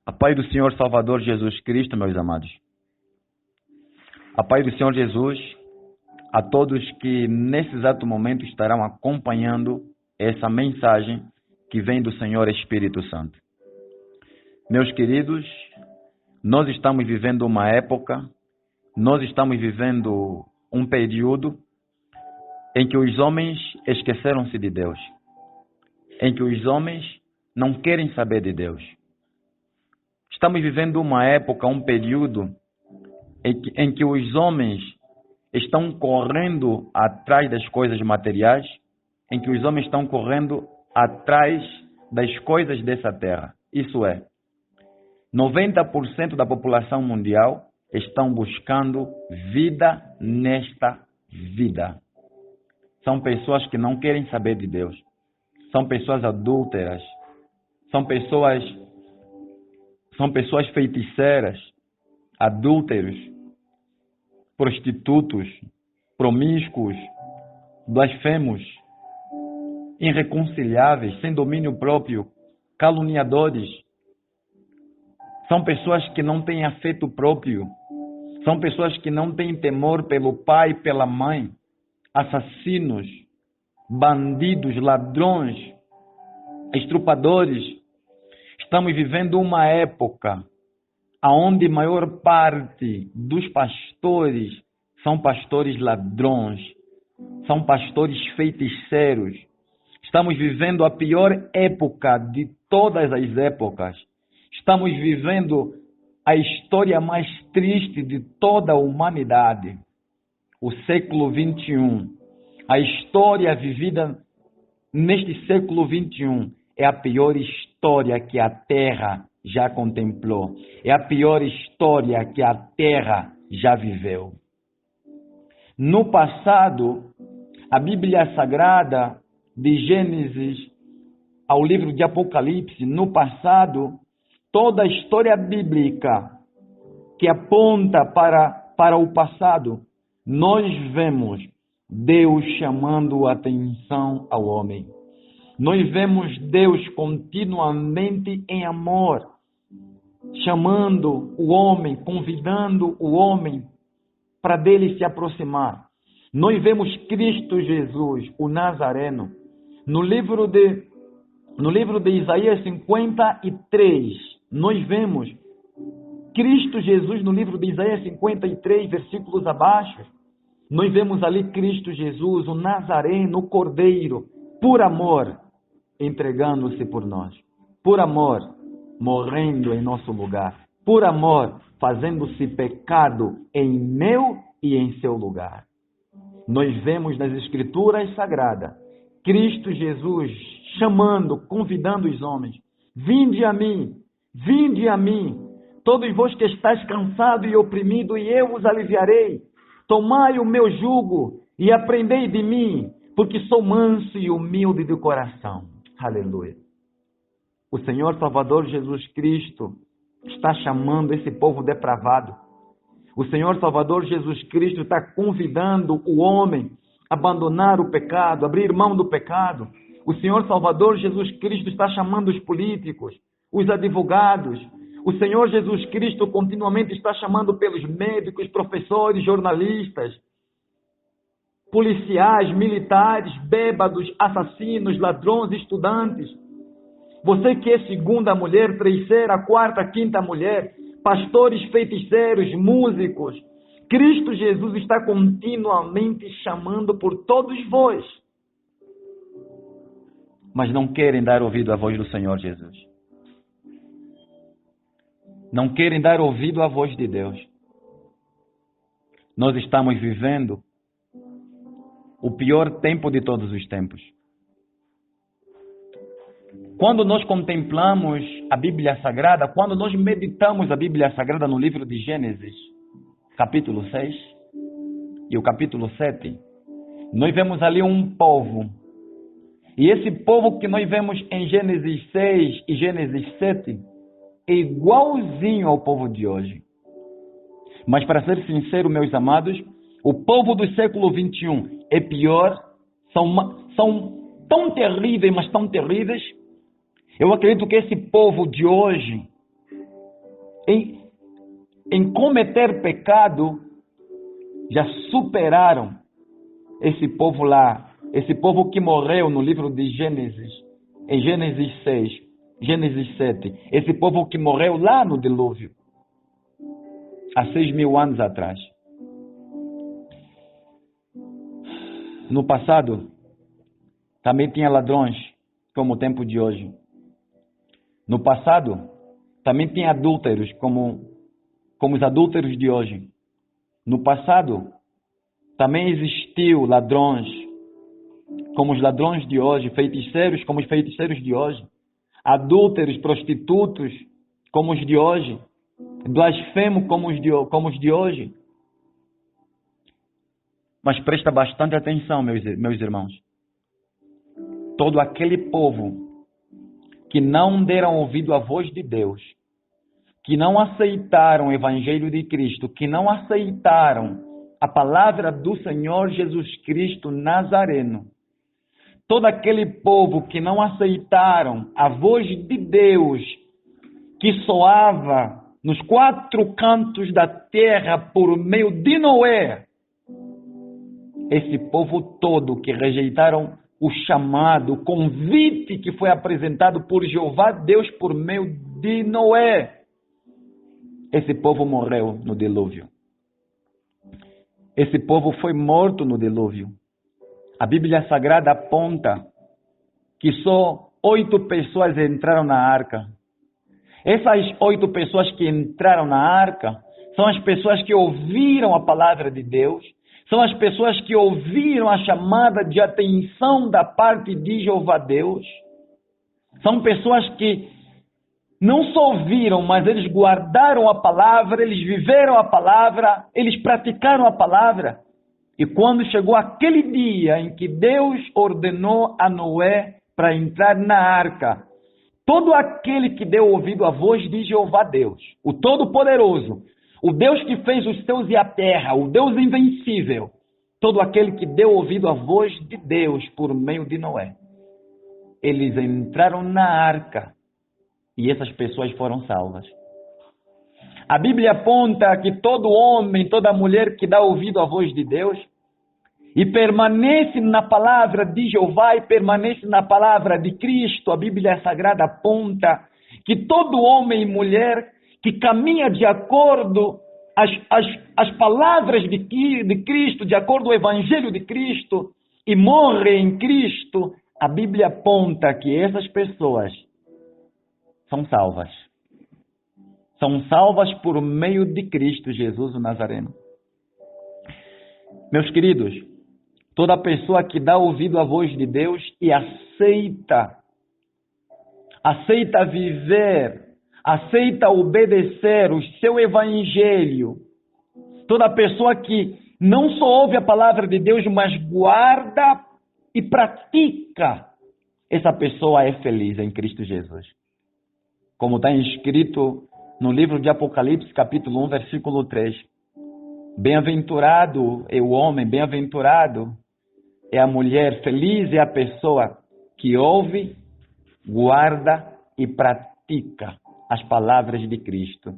A paz do Senhor Salvador Jesus Cristo, meus amados. A paz do Senhor Jesus a todos que nesse exato momento estarão acompanhando essa mensagem que vem do Senhor Espírito Santo. Meus queridos, nós estamos vivendo uma época, nós estamos vivendo um período em que os homens esqueceram-se de Deus, em que os homens não querem saber de Deus. Estamos vivendo uma época, um período em que os homens estão correndo atrás das coisas materiais, em que os homens estão correndo atrás das coisas dessa terra. Isso é, 90% da população mundial estão buscando vida nesta vida. São pessoas que não querem saber de Deus. São pessoas adúlteras. São pessoas feiticeiras, adúlteros, prostitutos, promíscuos, blasfemos, irreconciliáveis, sem domínio próprio, caluniadores. São pessoas que não têm afeto próprio. São pessoas que não têm temor pelo pai e pela mãe. Assassinos, bandidos, ladrões, estrupadores. Estamos vivendo uma época onde a maior parte dos pastores são pastores ladrões, são pastores feiticeiros. Estamos vivendo a pior época de todas as épocas. Estamos vivendo a história mais triste de toda a humanidade, o século XXI. A história vivida neste século XXI é a pior história que a Terra já contemplou. É a pior história que a Terra já viveu. No passado, a Bíblia Sagrada, de Gênesis ao livro de Apocalipse, no passado, toda a história bíblica que aponta para o passado, nós vemos Deus chamando a atenção ao homem. Nós vemos Deus continuamente em amor, chamando o homem, convidando o homem para dele se aproximar. Nós vemos Cristo Jesus, o Nazareno, no livro de Isaías 53, nós vemos Cristo Jesus no livro de Isaías 53, versículos abaixo. Nós vemos ali Cristo Jesus, o Nazareno, o Cordeiro, por amor, entregando-se por nós. Por amor, morrendo em nosso lugar. Por amor, fazendo-se pecado em meu e em seu lugar. Nós vemos nas Escrituras Sagradas, Cristo Jesus chamando, convidando os homens. Vinde a mim, todos vós que estáis cansados e oprimidos, e eu vos aliviarei. Tomai o meu jugo e aprendei de mim, porque sou manso e humilde de coração. Aleluia. O Senhor Salvador Jesus Cristo está chamando esse povo depravado. O Senhor Salvador Jesus Cristo está convidando o homem a abandonar o pecado, abrir mão do pecado. O Senhor Salvador Jesus Cristo está chamando os políticos, os advogados. O Senhor Jesus Cristo continuamente está chamando pelos médicos, professores, jornalistas, policiais, militares, bêbados, assassinos, ladrões, estudantes. Você que é segunda mulher, terceira, quarta, quinta mulher, pastores, feiticeiros, músicos. Cristo Jesus está continuamente chamando por todos vós. Mas não querem dar ouvido à voz do Senhor Jesus. Não querem dar ouvido à voz de Deus. Nós estamos vivendo o pior tempo de todos os tempos. Quando nós contemplamos a Bíblia Sagrada, quando nós meditamos a Bíblia Sagrada no livro de Gênesis, capítulo 6 e o capítulo 7, nós vemos ali um povo. E esse povo que nós vemos em Gênesis 6 e Gênesis 7 é igualzinho ao povo de hoje. Mas para ser sincero, meus amados, o povo do século XXI é pior, são tão terríveis, mas tão terríveis. Eu acredito que esse povo de hoje em cometer pecado, já superaram esse povo lá, esse povo que morreu no livro de Gênesis, em Gênesis 6, Gênesis 7, esse povo que morreu lá no dilúvio, há 6.000 anos atrás. No passado, também tinha ladrões, como o tempo de hoje. No passado, também tinha adúlteros, como os adúlteros de hoje. No passado, também existiu ladrões, como os ladrões de hoje, feiticeiros, como os feiticeiros de hoje, adúlteros, prostitutos, como os de hoje, blasfemos, como os de hoje. Mas presta bastante atenção, meus irmãos. Todo aquele povo que não deram ouvido à voz de Deus, que não aceitaram o Evangelho de Cristo, que não aceitaram a palavra do Senhor Jesus Cristo Nazareno, todo aquele povo que não aceitaram a voz de Deus, que soava nos 4 cantos da terra por meio de Noé, esse povo todo que rejeitaram o chamado, o convite que foi apresentado por Jeová Deus por meio de Noé, esse povo morreu no dilúvio. Esse povo foi morto no dilúvio. A Bíblia Sagrada aponta que só 8 pessoas entraram na arca. Essas 8 pessoas que entraram na arca são as pessoas que ouviram a palavra de Deus, são as pessoas que ouviram a chamada de atenção da parte de Jeová Deus. São pessoas que não só ouviram, mas eles guardaram a palavra, eles viveram a palavra, eles praticaram a palavra. E quando chegou aquele dia em que Deus ordenou a Noé para entrar na arca, todo aquele que deu ouvido à voz de Jeová Deus, o Todo-Poderoso, o Deus que fez os céus e a terra, o Deus invencível, todo aquele que deu ouvido à voz de Deus por meio de Noé, eles entraram na arca e essas pessoas foram salvas. A Bíblia aponta que todo homem, toda mulher que dá ouvido à voz de Deus e permanece na palavra de Jeová e permanece na palavra de Cristo, a Bíblia Sagrada aponta que todo homem e mulher que caminha de acordo as palavras de Cristo, de acordo ao Evangelho de Cristo, e morre em Cristo, a Bíblia aponta que essas pessoas são salvas. São salvas por meio de Cristo Jesus o Nazareno. Meus queridos, toda pessoa que dá ouvido à voz de Deus e aceita viver, aceita obedecer o seu evangelho, toda pessoa que não só ouve a palavra de Deus, mas guarda e pratica, essa pessoa é feliz em Cristo Jesus. Como está escrito no livro de Apocalipse, capítulo 1, versículo 3. Bem-aventurado é o homem, bem-aventurado é a mulher, feliz é a pessoa que ouve, guarda e pratica as palavras de Cristo.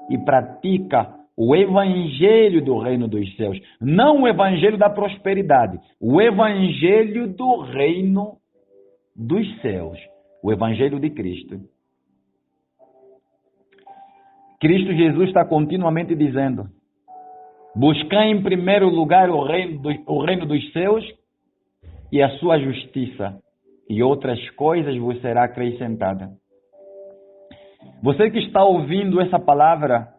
E pratica o evangelho do reino dos céus. Não o evangelho da prosperidade, o evangelho do reino dos céus. O evangelho de Cristo. Cristo Jesus está continuamente dizendo: buscar em primeiro lugar o reino dos céus e a sua justiça, e outras coisas vos será acrescentada. Você que está ouvindo essa palavra,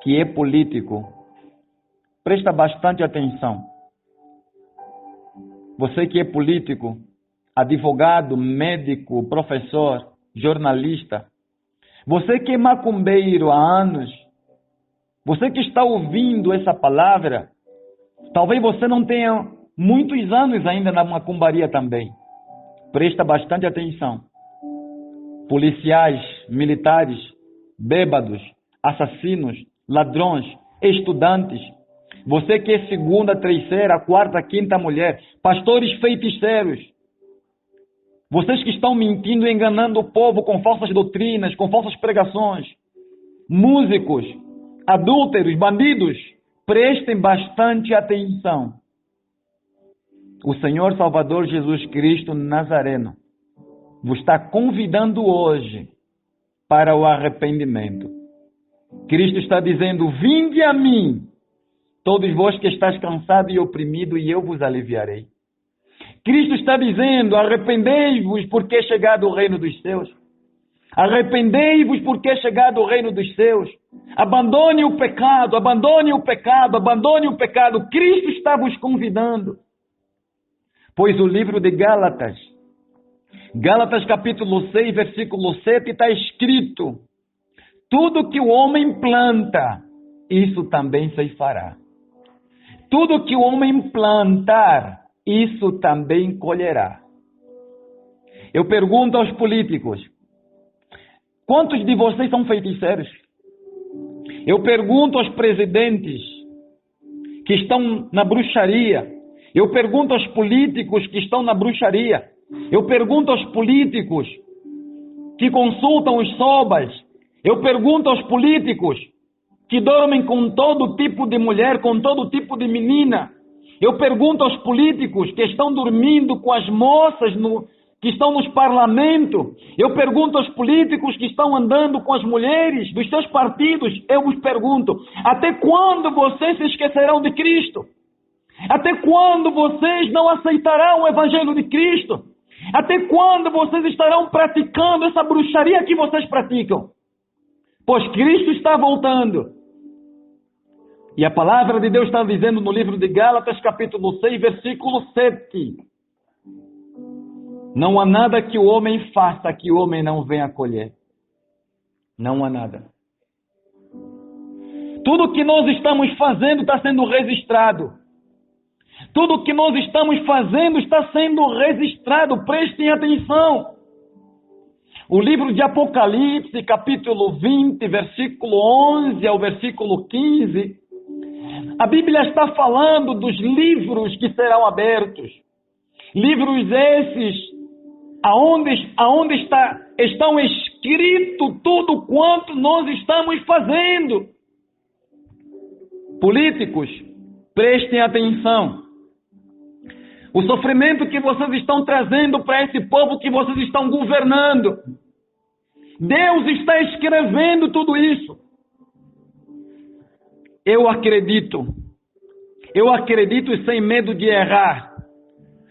que é político, presta bastante atenção. Você que é político, advogado, médico, professor, jornalista, você que é macumbeiro há anos, você que está ouvindo essa palavra, talvez você não tenha muitos anos ainda na macumbaria também. Presta bastante atenção. Policiais, militares, bêbados, assassinos, ladrões, estudantes, você que é segunda, terceira, quarta, quinta mulher, pastores feiticeiros, vocês que estão mentindo e enganando o povo com falsas doutrinas, com falsas pregações, músicos, adúlteros, bandidos, prestem bastante atenção. O Senhor Salvador Jesus Cristo Nazareno vos está convidando hoje para o arrependimento. Cristo está dizendo: vinde a mim, todos vós que estáis cansados e oprimidos, e eu vos aliviarei. Cristo está dizendo: arrependei-vos, porque é chegado o reino dos céus. Arrependei-vos, porque é chegado o reino dos céus. Abandone o pecado, abandone o pecado, abandone o pecado. Cristo está vos convidando. Pois o livro de Gálatas capítulo 6, versículo 7, está escrito: tudo que o homem planta, isso também se fará. Tudo que o homem plantar, isso também colherá. Eu pergunto aos políticos: quantos de vocês são feiticeiros? Eu pergunto aos presidentes que estão na bruxaria. Eu pergunto aos políticos que estão na bruxaria. Eu pergunto aos políticos que consultam os sobas. Eu pergunto aos políticos que dormem com todo tipo de mulher, com todo tipo de menina. Eu pergunto aos políticos que estão dormindo com as moças que estão nos parlamentos. Eu pergunto aos políticos que estão andando com as mulheres dos seus partidos. Eu vos pergunto: até quando vocês se esquecerão de Cristo? Até quando vocês não aceitarão o Evangelho de Cristo? Até quando vocês estarão praticando essa bruxaria que vocês praticam? Pois Cristo está voltando. E a palavra de Deus está dizendo no livro de Gálatas, capítulo 6, versículo 7. Não há nada que o homem faça que o homem não venha colher. Não há nada. Tudo que nós estamos fazendo está sendo registrado. Tudo que nós estamos fazendo está sendo registrado. Prestem atenção. O livro de Apocalipse, capítulo 20, versículo 11 ao versículo 15. A Bíblia está falando dos livros que serão abertos. Livros esses aonde estão escrito tudo quanto nós estamos fazendo. Políticos, prestem atenção. O sofrimento que vocês estão trazendo para esse povo que vocês estão governando. Deus está escrevendo tudo isso. Eu acredito sem medo de errar.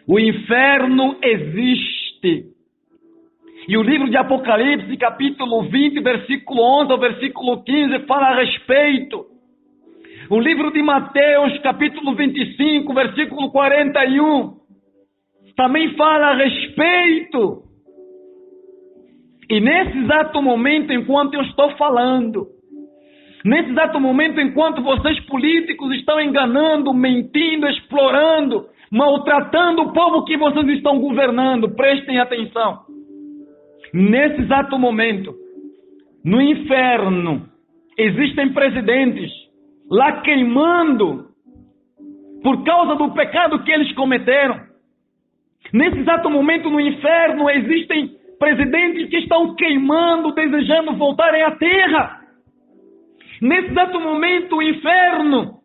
O inferno existe. E o livro de Apocalipse, capítulo 20, versículo 11 ao versículo 15, fala a respeito. O livro de Mateus, capítulo 25, versículo 41, também fala a respeito. E nesse exato momento, enquanto eu estou falando, nesse exato momento, enquanto vocês políticos estão enganando, mentindo, explorando, maltratando o povo que vocês estão governando, prestem atenção. Nesse exato momento, no inferno, existem presidentes lá queimando por causa do pecado que eles cometeram. Nesse exato momento, no inferno, existem presidentes que estão queimando, desejando voltarem à terra. Nesse exato momento, o inferno,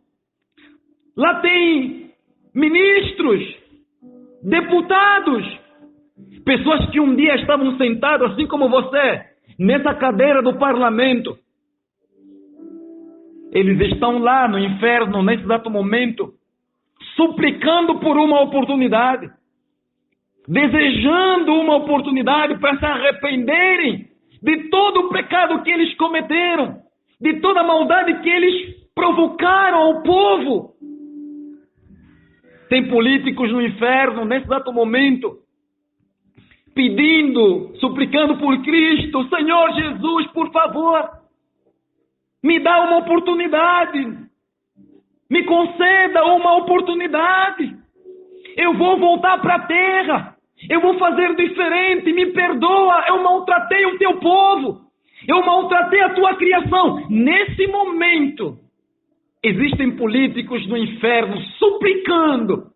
lá tem ministros, deputados, pessoas que um dia estavam sentadas, assim como você, nessa cadeira do parlamento. Eles estão lá no inferno, nesse exato momento, suplicando por uma oportunidade, desejando uma oportunidade para se arrependerem de todo o pecado que eles cometeram, de toda a maldade que eles provocaram ao povo. Tem políticos no inferno, nesse exato momento, pedindo, suplicando por Cristo: Senhor Jesus, por favor, me dá uma oportunidade, me conceda uma oportunidade, eu vou voltar para a terra, eu vou fazer diferente, me perdoa, eu maltratei o teu povo, eu maltratei a tua criação. Nesse momento, existem políticos no inferno suplicando,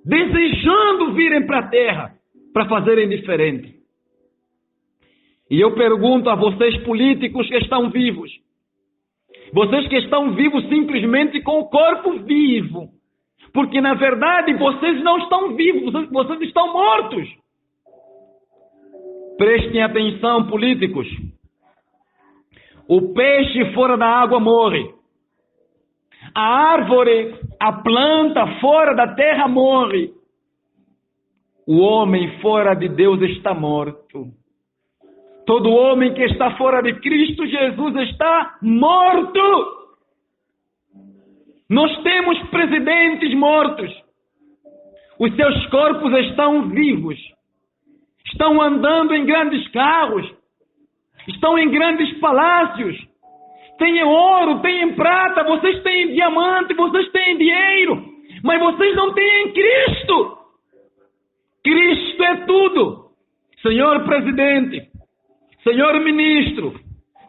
desejando virem para a terra para fazerem diferente. E eu pergunto a vocês políticos que estão vivos, Vocês que estão vivos simplesmente com o corpo vivo. Porque na verdade vocês não estão vivos, vocês estão mortos. Prestem atenção, políticos. O peixe fora da água morre. A árvore, a planta fora da terra morre. O homem fora de Deus está morto. Todo homem que está fora de Cristo Jesus está morto. Nós temos presidentes mortos. Os seus corpos estão vivos. Estão andando em grandes carros. Estão em grandes palácios. Têm ouro, têm prata, vocês têm diamante, vocês têm dinheiro. Mas vocês não têm Cristo. Cristo é tudo. Senhor presidente, senhor ministro,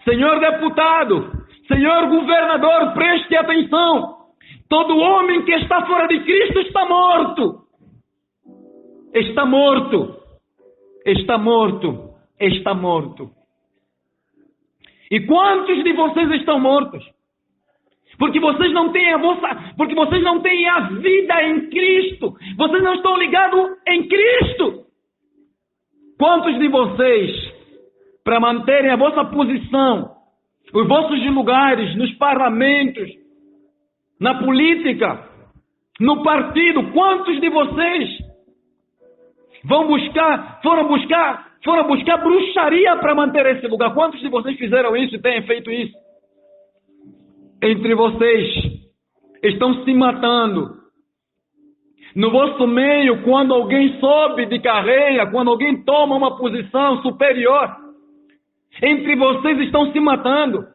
senhor deputado, senhor governador, preste atenção. Todo homem que está fora de Cristo está morto. Está morto. Está morto. Está morto. E quantos de vocês estão mortos? Porque vocês não têm porque vocês não têm a vida em Cristo. Vocês não estão ligados em Cristo. Quantos de vocês, para manterem a vossa posição, os vossos lugares nos parlamentos, na política, no partido, quantos de vocês foram buscar bruxaria para manter esse lugar? Quantos de vocês fizeram isso e têm feito isso? Entre vocês estão se matando. No vosso meio, quando alguém sobe de carreira, quando alguém toma uma posição superior, entre vocês estão se matando.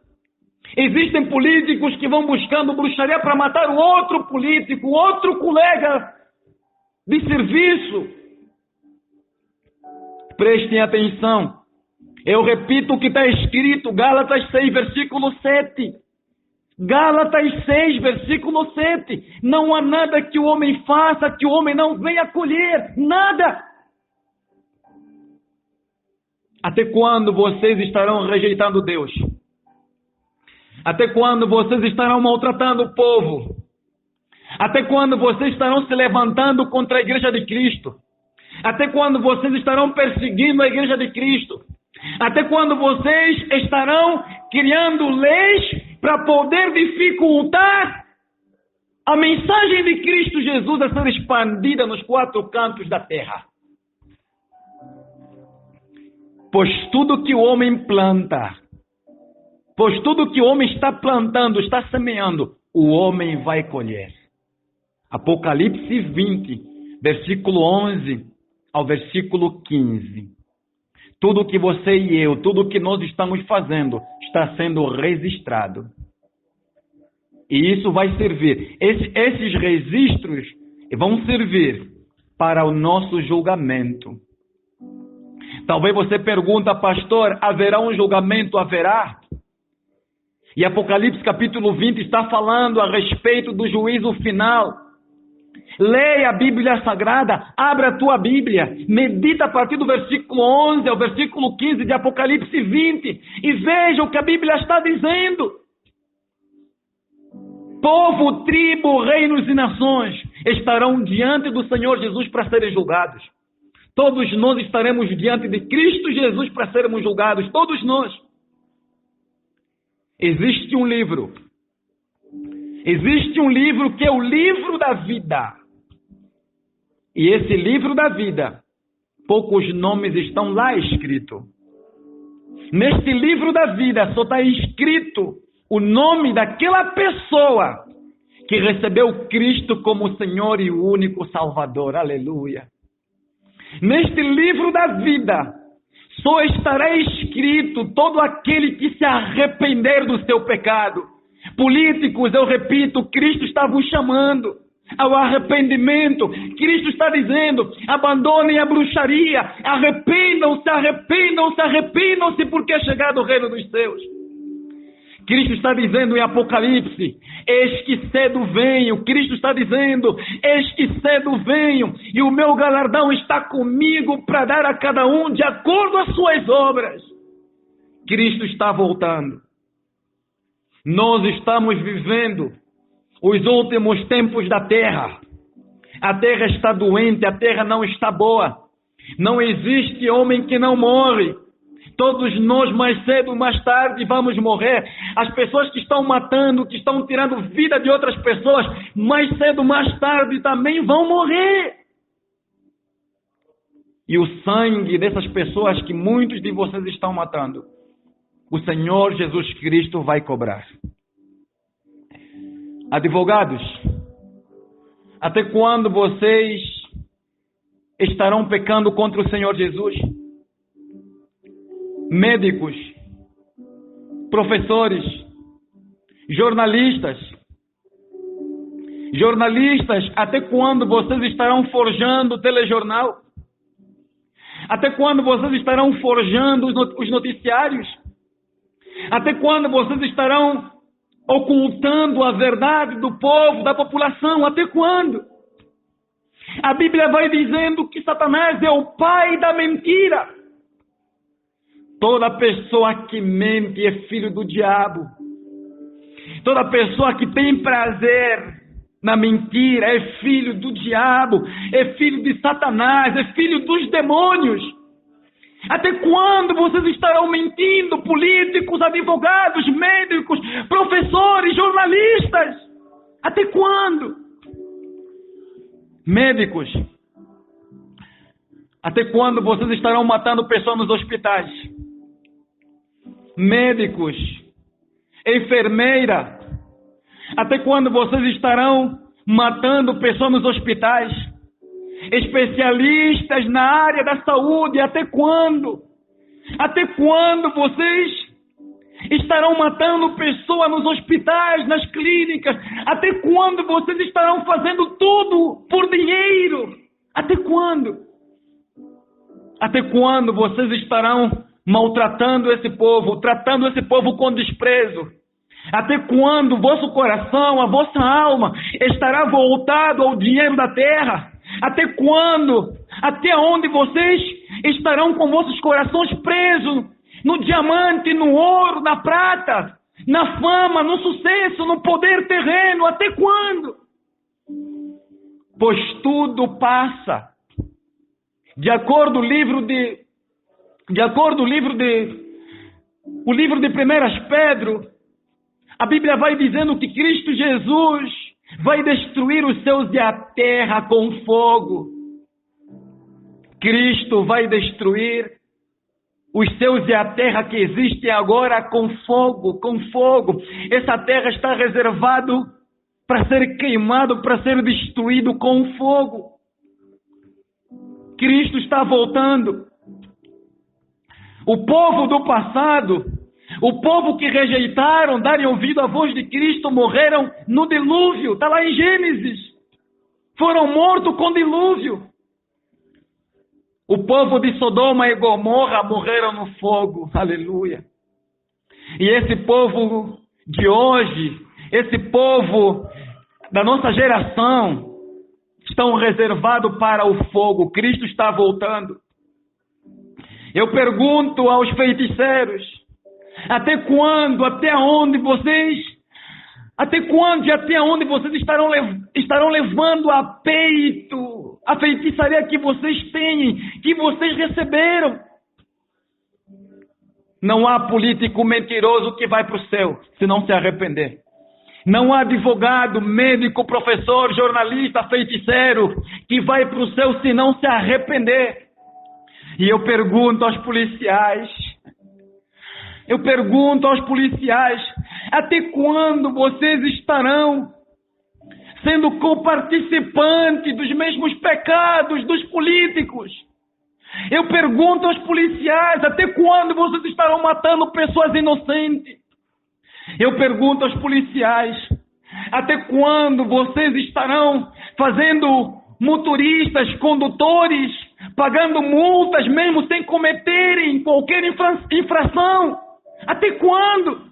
Existem políticos que vão buscando bruxaria para matar o outro político, outro colega de serviço. Prestem atenção. Eu repito o que está escrito, Gálatas 6, versículo 7. Gálatas 6, versículo 7. Não há nada que o homem faça que o homem não venha colher. Nada. Até quando vocês estarão rejeitando Deus? Até quando vocês estarão maltratando o povo? Até quando vocês estarão se levantando contra a igreja de Cristo? Até quando vocês estarão perseguindo a igreja de Cristo? Até quando vocês estarão criando leis para poder dificultar a mensagem de Cristo Jesus a ser expandida nos 4 cantos da terra? Pois tudo que o homem planta, pois tudo que o homem está plantando, está semeando, o homem vai colher. Apocalipse 20, versículo 11 ao versículo 15. Tudo que você e eu, tudo que nós estamos fazendo, está sendo registrado. E isso vai servir. Esses registros vão servir para o nosso julgamento. Talvez você pergunta, pastor, haverá um julgamento? Haverá? E Apocalipse capítulo 20 está falando a respeito do juízo final. Leia a Bíblia Sagrada, abra a tua Bíblia, medita a partir do versículo 11 ao versículo 15 de Apocalipse 20 e veja o que a Bíblia está dizendo. Povo, tribo, reinos e nações estarão diante do Senhor Jesus para serem julgados. Todos nós estaremos diante de Cristo Jesus para sermos julgados, todos nós. Existe um livro que é o livro da vida. E esse livro da vida, poucos nomes estão lá escritos. Neste livro da vida só está escrito o nome daquela pessoa que recebeu Cristo como Senhor e o único Salvador. Aleluia. Neste livro da vida só estará escrito todo aquele que se arrepender do seu pecado. Políticos, eu repito, Cristo está vos chamando ao arrependimento. Cristo está dizendo, abandonem a bruxaria, arrependam-se, arrependam-se, arrependam-se, porque é chegado o reino dos céus. Cristo está dizendo em Apocalipse, eis que cedo venho. Cristo está dizendo, eis que cedo venho, e o meu galardão está comigo para dar a cada um de acordo às suas obras. Cristo está voltando. Nós estamos vivendo os últimos tempos da terra. A terra está doente, a terra não está boa. Não existe homem que não morre. Todos nós, mais cedo ou mais tarde, vamos morrer. As pessoas que estão matando, que estão tirando vida de outras pessoas, mais cedo ou mais tarde também vão morrer. E o sangue dessas pessoas que muitos de vocês estão matando, o Senhor Jesus Cristo vai cobrar. Advogados, até quando vocês estarão pecando contra o Senhor Jesus? Médicos, professores, jornalistas, até quando vocês estarão forjando o telejornal? Até quando vocês estarão forjando os noticiários? Até quando vocês estarão ocultando a verdade do povo, da população? Até quando? A Bíblia vai dizendo que Satanás é o pai da mentira. Toda pessoa que mente é filho do diabo. Toda pessoa que tem prazer na mentira é filho do diabo, é filho de Satanás, é filho dos demônios. Até quando vocês estarão mentindo? Políticos, advogados, médicos, professores, jornalistas? Até quando? Médicos, até quando vocês estarão matando pessoas nos hospitais? Médicos, enfermeira, até quando vocês estarão matando pessoas nos hospitais? Especialistas na área da saúde, até quando? Até quando vocês estarão matando pessoas nos hospitais, nas clínicas? Até quando vocês estarão fazendo tudo por dinheiro? Até quando? Até quando vocês estarão maltratando esse povo, tratando esse povo com desprezo? Até quando o vosso coração, a vossa alma estará voltado ao dinheiro da terra? Até quando? Até onde vocês estarão com vossos corações presos no diamante, no ouro, na prata, na fama, no sucesso, no poder terreno? Até quando? Pois tudo passa. De acordo com o livro de 1 Pedro, a Bíblia vai dizendo que Cristo Jesus vai destruir os céus e a terra com fogo. Cristo vai destruir os céus e a terra que existem agora com fogo, com fogo. Essa terra está reservada para ser queimado, para ser destruído com fogo. Cristo está voltando. O povo do passado, o povo que rejeitaram darem ouvido à voz de Cristo, morreram no dilúvio. Está lá em Gênesis. Foram mortos com dilúvio. O povo de Sodoma e Gomorra morreram no fogo. Aleluia. E esse povo de hoje, esse povo da nossa geração, estão reservados para o fogo. Cristo está voltando. Eu pergunto aos feiticeiros: até quando, até onde vocês estarão levando a peito a feitiçaria que vocês têm, que vocês receberam? Não há político mentiroso que vai para o céu se não se arrepender. Não há advogado, médico, professor, jornalista, feiticeiro que vai para o céu se não se arrepender. E eu pergunto aos policiais, até quando vocês estarão sendo coparticipantes dos mesmos pecados dos políticos? Eu pergunto aos policiais, até quando vocês estarão matando pessoas inocentes? Eu pergunto aos policiais, até quando vocês estarão fazendo motoristas, condutores, pagando multas mesmo sem cometerem qualquer infração? Até quando?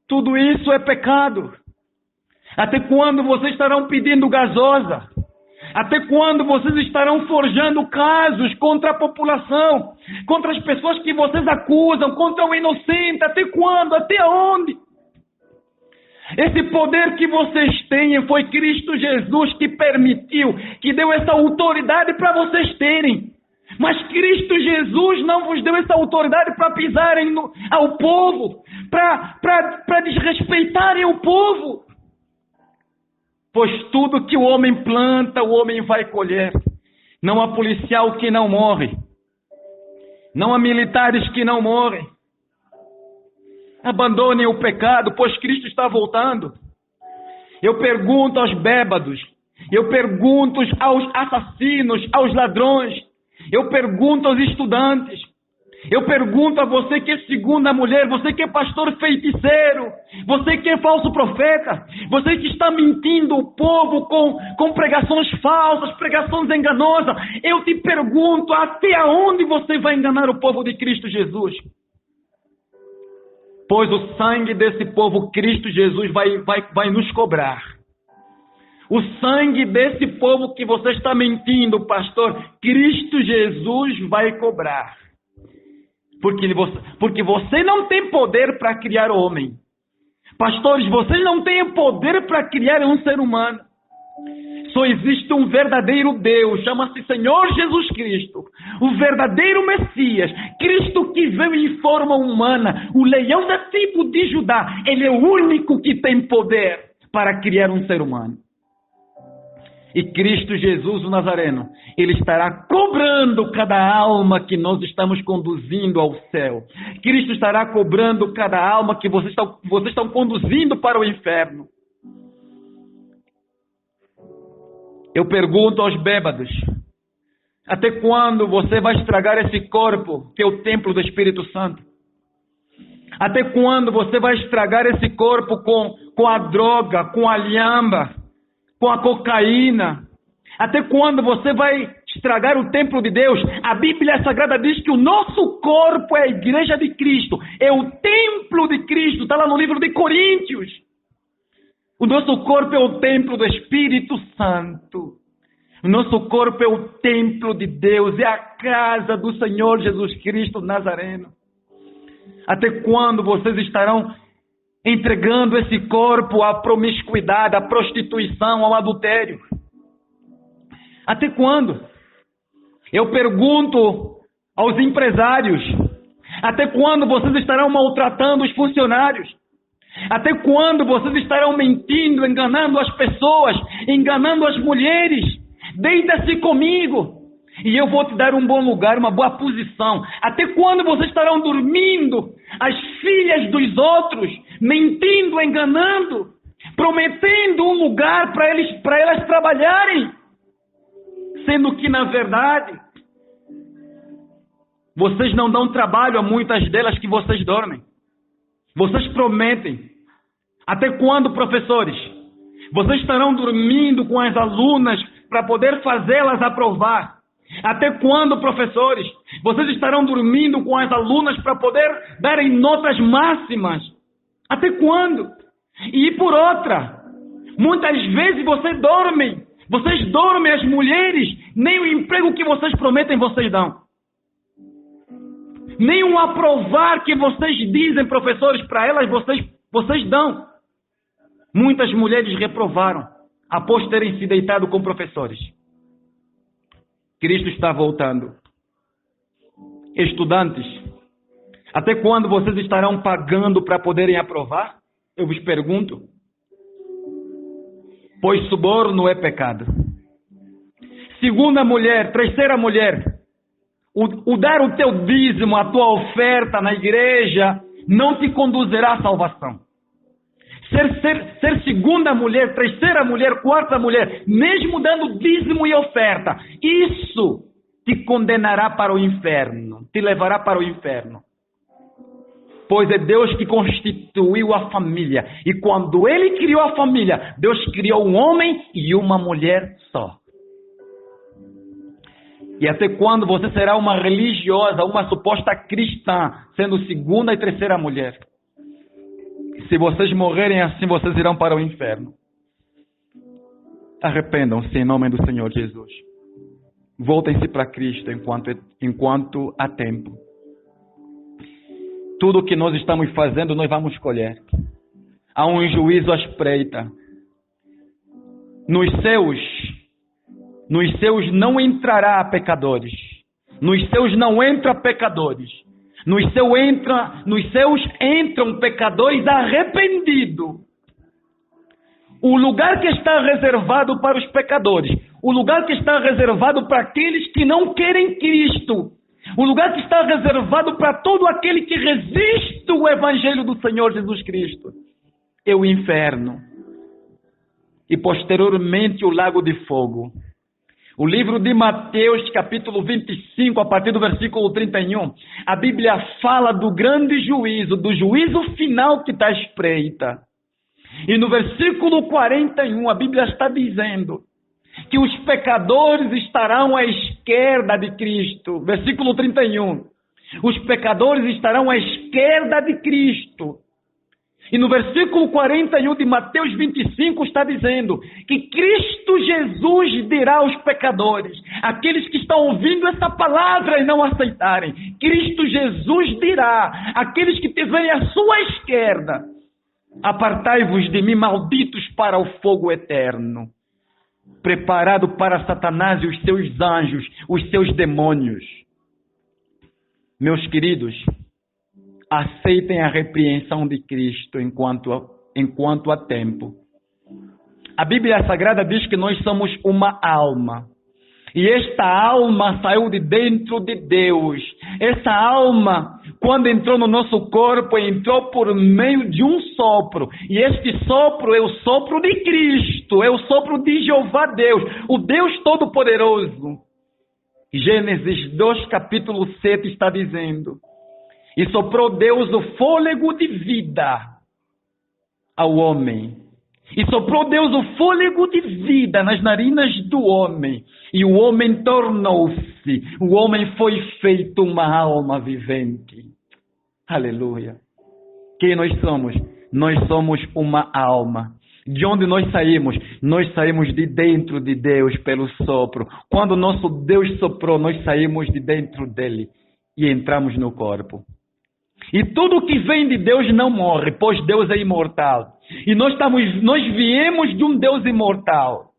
Tudo isso é pecado. Até quando vocês estarão pedindo gasosa? Até quando vocês estarão forjando casos contra a população, contra as pessoas que vocês acusam, contra o inocente? Até quando? Até onde? Esse poder que vocês têm foi Cristo Jesus que permitiu, que deu essa autoridade para vocês terem. Mas Cristo Jesus não vos deu essa autoridade para pisarem ao povo, para desrespeitarem o povo. Pois tudo que o homem planta, o homem vai colher. Não há policial que não morre. Não há militares que não morrem. Abandonem o pecado, pois Cristo está voltando. Eu pergunto aos bêbados, eu pergunto aos assassinos, aos ladrões, eu pergunto aos estudantes, eu pergunto a você que é segunda mulher, você que é pastor feiticeiro, você que é falso profeta, você que está mentindo o povo com pregações falsas, pregações enganosas. Eu te pergunto, até onde você vai enganar o povo de Cristo Jesus? Pois o sangue desse povo, Cristo Jesus, vai nos cobrar. O sangue desse povo que você está mentindo, pastor, Cristo Jesus vai cobrar. Porque você não tem poder para criar homem. Pastores, vocês não têm poder para criar um ser humano. Só existe um verdadeiro Deus, chama-se Senhor Jesus Cristo, o verdadeiro Messias, Cristo que veio em forma humana, o leão da tribo de Judá. Ele é o único que tem poder para criar um ser humano. E Cristo Jesus, o Nazareno, Ele estará cobrando cada alma que nós estamos conduzindo ao céu. Cristo estará cobrando cada alma que vocês estão conduzindo para o inferno. Eu pergunto aos bêbados, até quando você vai estragar esse corpo, que é o templo do Espírito Santo? Até quando você vai estragar esse corpo com a droga, com a lhamba, com a cocaína? Até quando você vai estragar o templo de Deus? A Bíblia Sagrada diz que o nosso corpo é a igreja de Cristo, é o templo de Cristo, está lá no livro de Coríntios. O nosso corpo é o templo do Espírito Santo. O nosso corpo é o templo de Deus, é a casa do Senhor Jesus Cristo Nazareno. Até quando vocês estarão entregando esse corpo à promiscuidade, à prostituição, ao adultério? Até quando? Eu pergunto aos empresários, até quando vocês estarão maltratando os funcionários? Até quando vocês estarão mentindo, enganando as pessoas, enganando as mulheres? Deita-se comigo e eu vou te dar um bom lugar, uma boa posição. Até quando vocês estarão dormindo as filhas dos outros, mentindo, enganando, prometendo um lugar para elas trabalharem, sendo que na verdade vocês não dão trabalho a muitas delas que vocês dormem. Vocês prometem. Até quando, professores? Vocês estarão dormindo com as alunas para poder fazê-las aprovar? Até quando, professores? Vocês estarão dormindo com as alunas para poder darem notas máximas? Até quando? E por outra, muitas vezes vocês dormem as mulheres, nem o emprego que vocês prometem vocês dão. Nem um aprovar que vocês dizem, professores, para elas, vocês dão. Muitas mulheres reprovaram após terem se deitado com professores. Cristo está voltando. Estudantes, até quando vocês estarão pagando para poderem aprovar? Eu vos pergunto. Pois suborno é pecado. Segunda mulher, terceira mulher, o dar o teu dízimo, a tua oferta na igreja, não te conduzirá à salvação. Ser segunda mulher, terceira mulher, quarta mulher, mesmo dando dízimo e oferta, isso te condenará para o inferno, te levará para o inferno. Pois é Deus que constituiu a família. E quando Ele criou a família, Deus criou um homem e uma mulher só. E até quando você será uma religiosa, uma suposta cristã, sendo segunda e terceira mulher? Se vocês morrerem assim, vocês irão para o inferno. Arrependam-se em nome do Senhor Jesus. Voltem-se para Cristo enquanto há tempo. Tudo o que nós estamos fazendo, nós vamos colher. Há um juízo à espreita. Nos seus não entrará pecadores. Nos seus não entra pecadores. Nos seus entram pecadores arrependidos. O lugar que está reservado para os pecadores, o lugar que está reservado para aqueles que não querem Cristo, o lugar que está reservado para todo aquele que resiste o Evangelho do Senhor Jesus Cristo, é o inferno. E posteriormente o lago de fogo. O livro de Mateus, capítulo 25, a partir do versículo 31, a Bíblia fala do grande juízo, do juízo final que está à espreita. E no versículo 41, a Bíblia está dizendo que os pecadores estarão à esquerda de Cristo. Versículo 31. Os pecadores estarão à esquerda de Cristo. E no versículo 41 de Mateus 25 está dizendo que Cristo Jesus dirá aos pecadores, aqueles que estão ouvindo essa palavra e não aceitarem, Cristo Jesus dirá, aqueles que estiverem à sua esquerda, apartai-vos de mim, malditos, para o fogo eterno, preparado para Satanás e os seus anjos, os seus demônios. Meus queridos, aceitem a repreensão de Cristo enquanto há tempo. A Bíblia Sagrada diz que nós somos uma alma. E esta alma saiu de dentro de Deus. Essa alma, quando entrou no nosso corpo, entrou por meio de um sopro. E este sopro é o sopro de Cristo, é o sopro de Jeová Deus, o Deus Todo-Poderoso. Gênesis 2, capítulo 7 está dizendo: e soprou Deus o fôlego de vida ao homem. E soprou Deus o fôlego de vida nas narinas do homem. E o homem tornou-se. O homem foi feito uma alma vivente. Aleluia. Quem nós somos? Nós somos uma alma. De onde nós saímos? Nós saímos de dentro de Deus pelo sopro. Quando o nosso Deus soprou, nós saímos de dentro dele e entramos no corpo. E tudo que vem de Deus não morre, pois Deus é imortal. E nós viemos de um Deus imortal.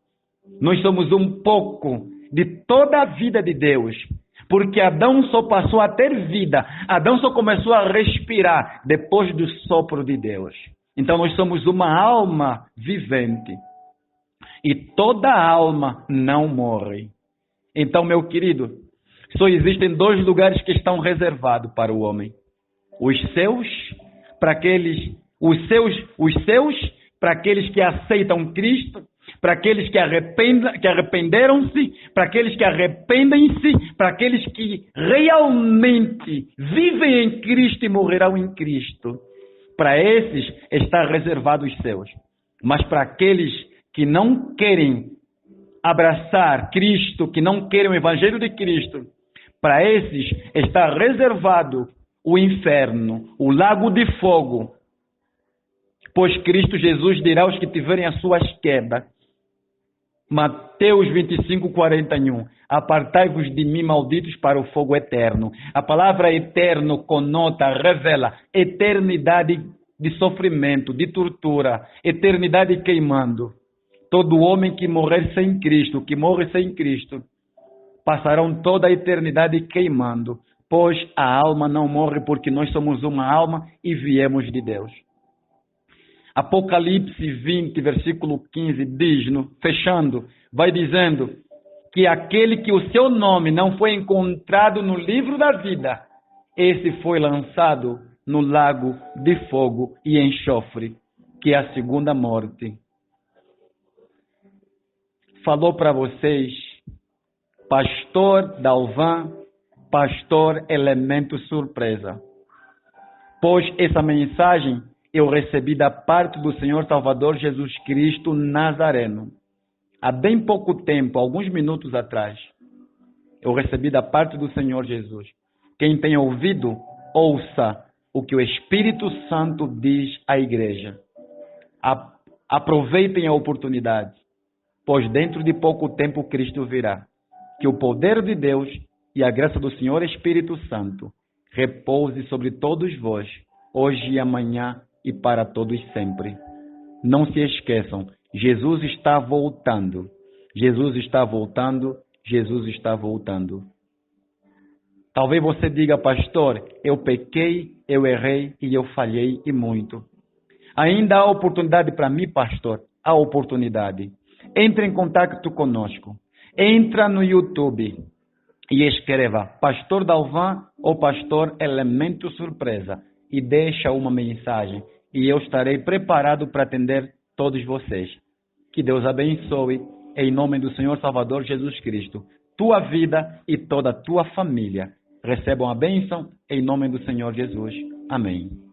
Nós somos um pouco de toda a vida de Deus. Porque Adão só passou a ter vida. Adão só começou a respirar depois do sopro de Deus. Então nós somos uma alma vivente. E toda alma não morre. Então, meu querido, só existem dois lugares que estão reservados para o homem. Os seus, para aqueles que aceitam Cristo, para aqueles que arrependeram-se, para aqueles que arrependem-se, para aqueles que realmente vivem em Cristo e morrerão em Cristo. Para esses está reservado os céus. Mas para aqueles que não querem abraçar Cristo, que não querem o Evangelho de Cristo, para esses está reservado o inferno, o lago de fogo. Pois Cristo Jesus dirá aos que tiverem a sua esquerda. Mateus 25, 41. Apartai-vos de mim, malditos, para o fogo eterno. A palavra eterno conota, revela eternidade de sofrimento, de tortura, eternidade queimando. Todo homem que morrer sem Cristo, que morre sem Cristo, passarão toda a eternidade queimando. Pois a alma não morre, porque nós somos uma alma e viemos de Deus. Apocalipse 20, versículo 15, diz, fechando, vai dizendo que aquele que o seu nome não foi encontrado no livro da vida, esse foi lançado no lago de fogo e enxofre, que é a segunda morte. Falou para vocês, pastor Dalvan, pastor Elemento Surpresa. Pois essa mensagem eu recebi da parte do Senhor Salvador Jesus Cristo Nazareno. Há bem pouco tempo, alguns minutos atrás, eu recebi da parte do Senhor Jesus. Quem tem ouvido, ouça o que o Espírito Santo diz à igreja. Aproveitem a oportunidade. pois dentro de pouco tempo Cristo virá. Que o poder de Deus e a graça do Senhor Espírito Santo repouse sobre todos vós, hoje e amanhã e para todos sempre. Não se esqueçam, Jesus está voltando. Jesus está voltando. Jesus está voltando. Talvez você diga, pastor, eu pequei, eu errei e eu falhei e muito. Ainda há oportunidade para mim, pastor? Há oportunidade. Entre em contato conosco. Entra no YouTube e escreva Pastor Dalvan ou Pastor Elemento Surpresa e deixa uma mensagem e eu estarei preparado para atender todos vocês. Que Deus abençoe em nome do Senhor Salvador Jesus Cristo, tua vida e toda a tua família. Recebam a bênção em nome do Senhor Jesus. Amém.